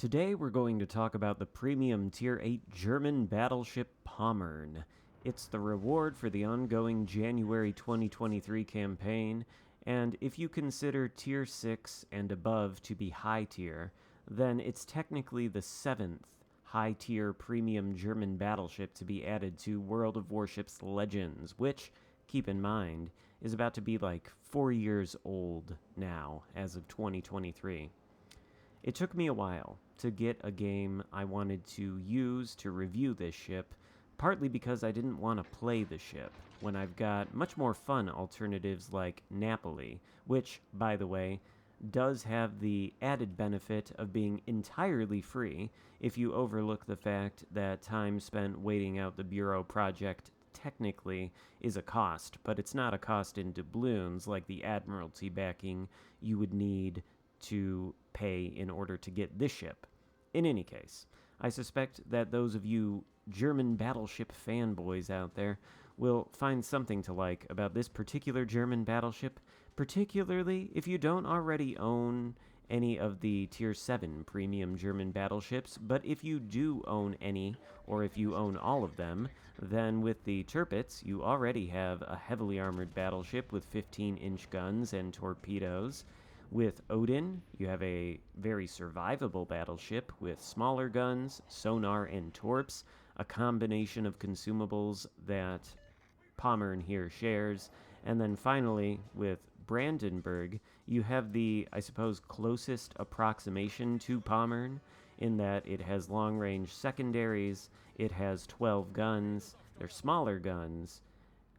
Today we're going to talk about the premium Tier 8 German battleship Pommern. It's the reward for the ongoing January 2023 campaign, and if you consider Tier 6 and above to be high tier, then it's technically the 7th high tier premium German battleship to be added to World of Warships Legends, which, keep in mind, is about to be like 4 years old now as of 2023. It took me a while to get a game I wanted to use to review this ship, partly because I didn't want to play the ship, when I've got much more fun alternatives like Napoli, which, by the way, does have the added benefit of being entirely free if you overlook the fact that time spent waiting out the Bureau project technically is a cost, but it's not a cost in doubloons like the Admiralty backing you would need to pay in order to get this ship. In any case, I suspect that those of you German battleship fanboys out there will find something to like about this particular German battleship, particularly if you don't already own any of the Tier 7 premium German battleships, but if you do own any, or if you own all of them, then with the Tirpitz, you already have a heavily armored battleship with 15-inch guns and torpedoes. With Odin, you have a very survivable battleship with smaller guns, sonar, and torps, a combination of consumables that Pommern here shares. And then finally, with Brandenburg, you have the, I suppose, closest approximation to Pommern, in that it has long-range secondaries, it has 12 guns, they're smaller guns,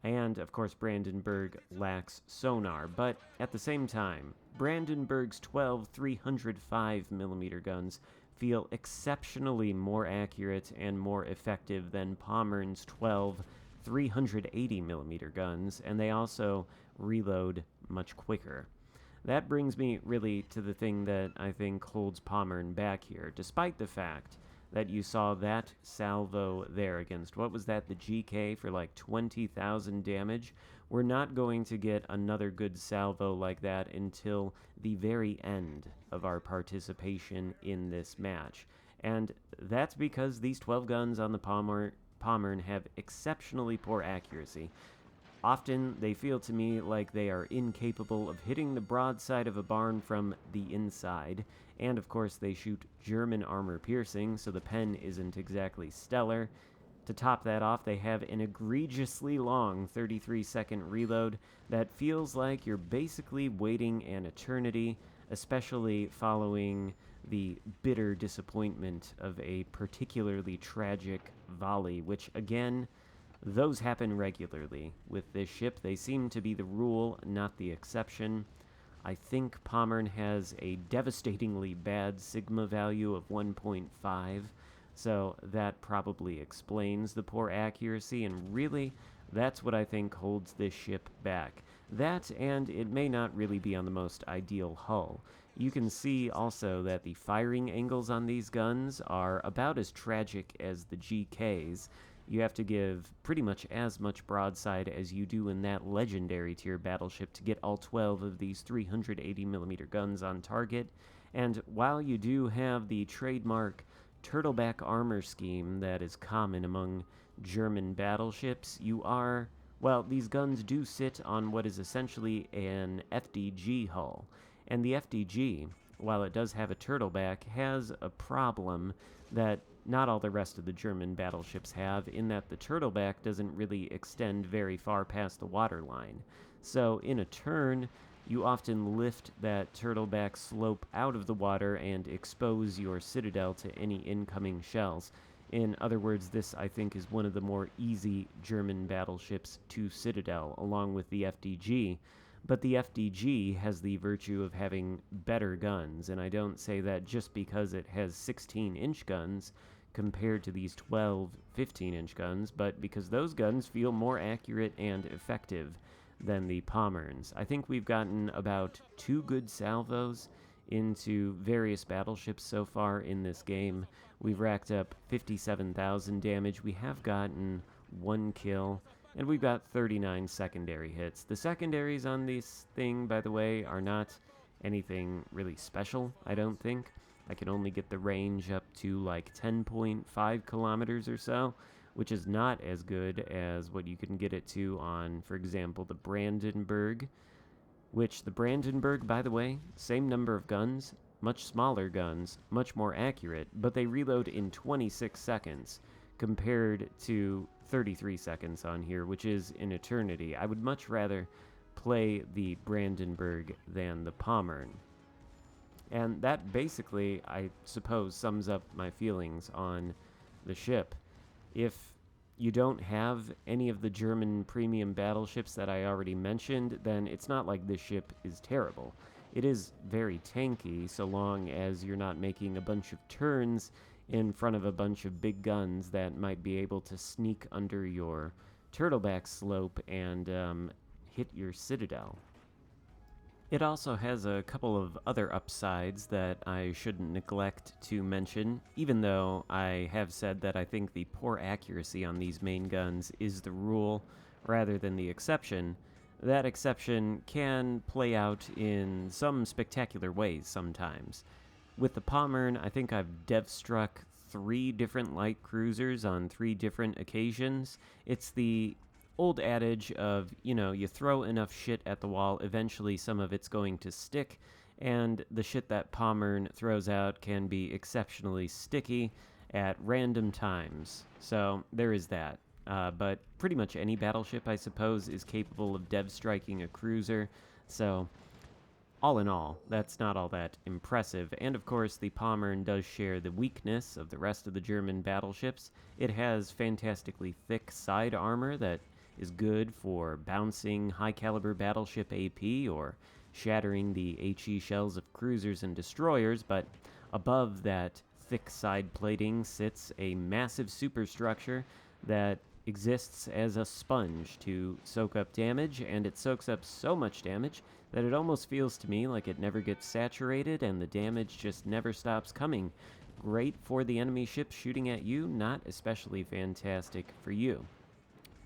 and, of course, Brandenburg lacks sonar, but at the same time, Brandenburg's 12 305mm guns feel exceptionally more accurate and more effective than Pommern's 12 380mm guns, and they also reload much quicker. That brings me really to the thing that I think holds Pommern back here, despite the fact that you saw that salvo there against, what was that, the GK for like 20,000 damage. We're not going to get another good salvo like that until the very end of our participation in this match. And that's because these 12 guns on the Pommern have exceptionally poor accuracy. Often, they feel to me like they are incapable of hitting the broadside of a barn from the inside, and of course they shoot German armor piercing, so the pen isn't exactly stellar. To top that off, they have an egregiously long 33-second reload that feels like you're basically waiting an eternity, especially following the bitter disappointment of a particularly tragic volley, which, again, those happen regularly with this ship. They seem to be the rule, not the exception. I think Pommern has a devastatingly bad sigma value of 1.5, so that probably explains the poor accuracy, and really, that's what I think holds this ship back. That, and it may not really be on the most ideal hull. You can see also that the firing angles on these guns are about as tragic as the GKs. You have to give pretty much as much broadside as you do in that legendary tier battleship to get all 12 of these 380mm guns on target. And while you do have the trademark turtleback armor scheme that is common among German battleships, these guns do sit on what is essentially an FDG hull. And the FDG, while it does have a turtleback, has a problem that not all the rest of the German battleships have, in that the turtleback doesn't really extend very far past the waterline. So in a turn, you often lift that turtleback slope out of the water and expose your citadel to any incoming shells. In other words, this, I think, is one of the more easy German battleships to citadel, along with the FDG. But the FDG has the virtue of having better guns, and I don't say that just because it has 16-inch guns compared to these 12 15-inch guns, but because those guns feel more accurate and effective than the Pommerns. I think we've gotten about 2 good salvos into various battleships so far in this game. We've racked up 57,000 damage. We have gotten 1 kill, and we've got 39 secondary hits. The secondaries on this thing, by the way, are not anything really special, I don't think. I can only get the range up to like 10.5 kilometers or so, which is not as good as what you can get it to on, for example, the Brandenburg, which the Brandenburg, by the way, same number of guns, much smaller guns, much more accurate, but they reload in 26 seconds compared to 33 seconds on here, which is an eternity. I would much rather play the Brandenburg than the Pommern. And that basically, I suppose, sums up my feelings on the ship. If you don't have any of the German premium battleships that I already mentioned, then it's not like this ship is terrible. It is very tanky, so long as you're not making a bunch of turns in front of a bunch of big guns that might be able to sneak under your turtleback slope and hit your citadel. It also has a couple of other upsides that I shouldn't neglect to mention, even though I have said that I think the poor accuracy on these main guns is the rule rather than the exception. That exception can play out in some spectacular ways sometimes. With the Pommern, I think I've dev-struck 3 different light cruisers on 3 different occasions. It's the old adage of, you throw enough shit at the wall, eventually some of it's going to stick, and the shit that Pommern throws out can be exceptionally sticky at random times. So there is that. But pretty much any battleship, I suppose, is capable of dev-striking a cruiser, so all in all, that's not all that impressive. And of course, the Pommern does share the weakness of the rest of the German battleships. It has fantastically thick side armor that is good for bouncing high-caliber battleship AP or shattering the HE shells of cruisers and destroyers, but above that thick side plating sits a massive superstructure that exists as a sponge to soak up damage, and it soaks up so much damage that it almost feels to me like it never gets saturated and the damage just never stops coming. Great for the enemy ship shooting at you, not especially fantastic for you.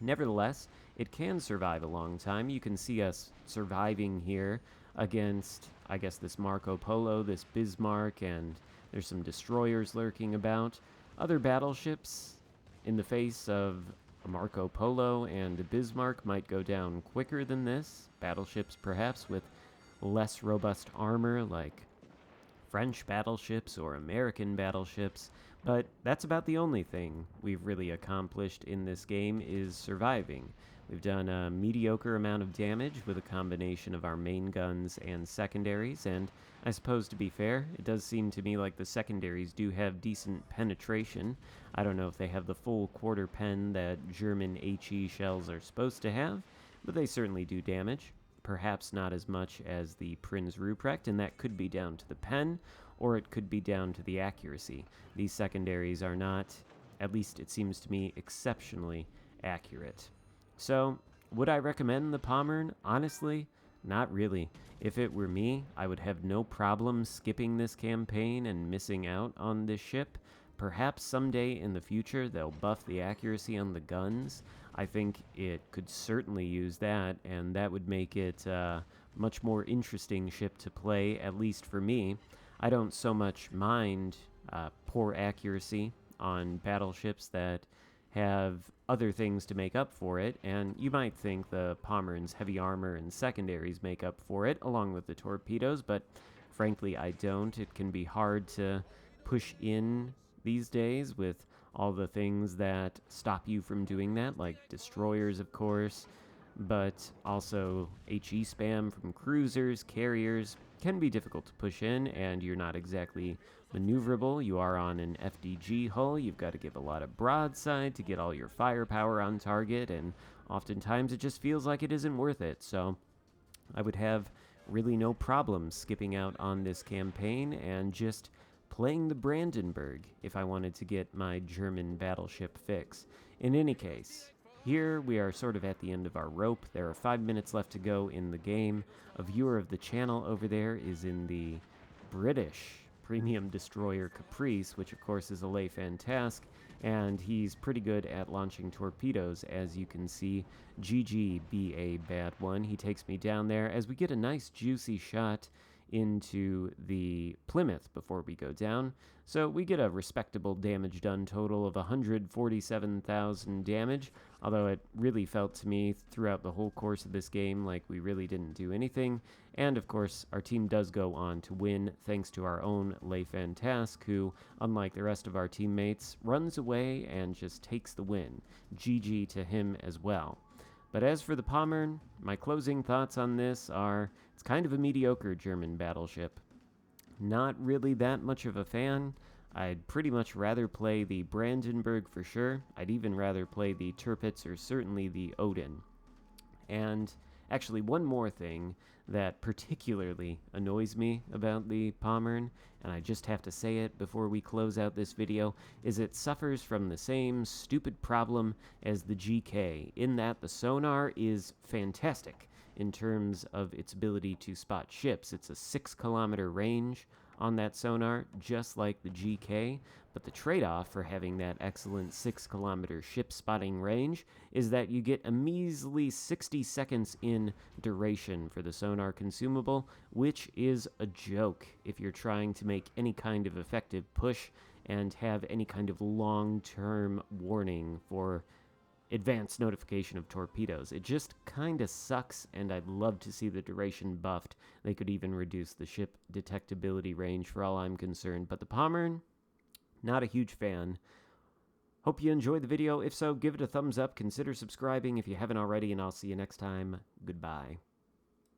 Nevertheless, it can survive a long time. You can see us surviving here against, I guess, this Marco Polo, this Bismarck, and there's some destroyers lurking about. Other battleships, in the face of a Marco Polo and a Bismarck, might go down quicker than this. Battleships, perhaps, with less robust armor, like French battleships or American battleships. But that's about the only thing we've really accomplished in this game, is surviving. We've done a mediocre amount of damage with a combination of our main guns and secondaries, and I suppose, to be fair, it does seem to me like the secondaries do have decent penetration. I don't know if they have the full quarter pen that German HE shells are supposed to have, but they certainly do damage. Perhaps not as much as the Prinz Ruprecht, and that could be down to the pen, or it could be down to the accuracy. These secondaries are not, at least it seems to me, exceptionally accurate. So, would I recommend the Pommern? Honestly, not really. If it were me, I would have no problem skipping this campaign and missing out on this ship. Perhaps someday in the future they'll buff the accuracy on the guns. I think it could certainly use that, and that would make it a much more interesting ship to play, at least for me. I don't so much mind poor accuracy on battleships that have other things to make up for it, and you might think the Pommern's heavy armor and secondaries make up for it, along with the torpedoes, but frankly I don't. It can be hard to push in these days with all the things that stop you from doing that, like destroyers, of course, but also HE spam from cruisers, carriers, can be difficult to push in, and you're not exactly maneuverable. You are on an FDG hull. You've got to give a lot of broadside to get all your firepower on target, and oftentimes it just feels like it isn't worth it. So I would have really no problem skipping out on this campaign and just playing the Brandenburg if I wanted to get my German battleship fix. In any case, here we are sort of at the end of our rope. There are 5 minutes left to go in the game. A viewer of the channel over there is in the British premium destroyer Caprice, which of course is a lay fantasque, and he's pretty good at launching torpedoes, as you can see. GG be a bad one. He takes me down there as we get a nice juicy shot into the Plymouth before we go down. So we get a respectable damage done total of 147,000 damage, although it really felt to me throughout the whole course of this game like we really didn't do anything. And of course, our team does go on to win thanks to our own Le Fantasque, who, unlike the rest of our teammates, runs away and just takes the win. GG to him as well. But as for the Pommern, my closing thoughts on this are, it's kind of a mediocre German battleship. Not really that much of a fan. I'd pretty much rather play the Brandenburg for sure. I'd even rather play the Tirpitz or certainly the Odin. And actually, one more thing that particularly annoys me about the Pommern, and I just have to say it before we close out this video, is it suffers from the same stupid problem as the GK, in that the sonar is fantastic in terms of its ability to spot ships. It's a 6-kilometer range on that sonar, just like the GK, but the trade-off for having that excellent 6-kilometer ship spotting range is that you get a measly 60 seconds in duration for the sonar consumable, which is a joke if you're trying to make any kind of effective push and have any kind of long-term warning for advanced notification of torpedoes. It just kinda sucks, and I'd love to see the duration buffed. They could even reduce the ship detectability range for all I'm concerned, but the Pommern, not a huge fan. Hope you enjoyed the video. If so, give it a thumbs up, consider subscribing if you haven't already, and I'll see you next time. Goodbye.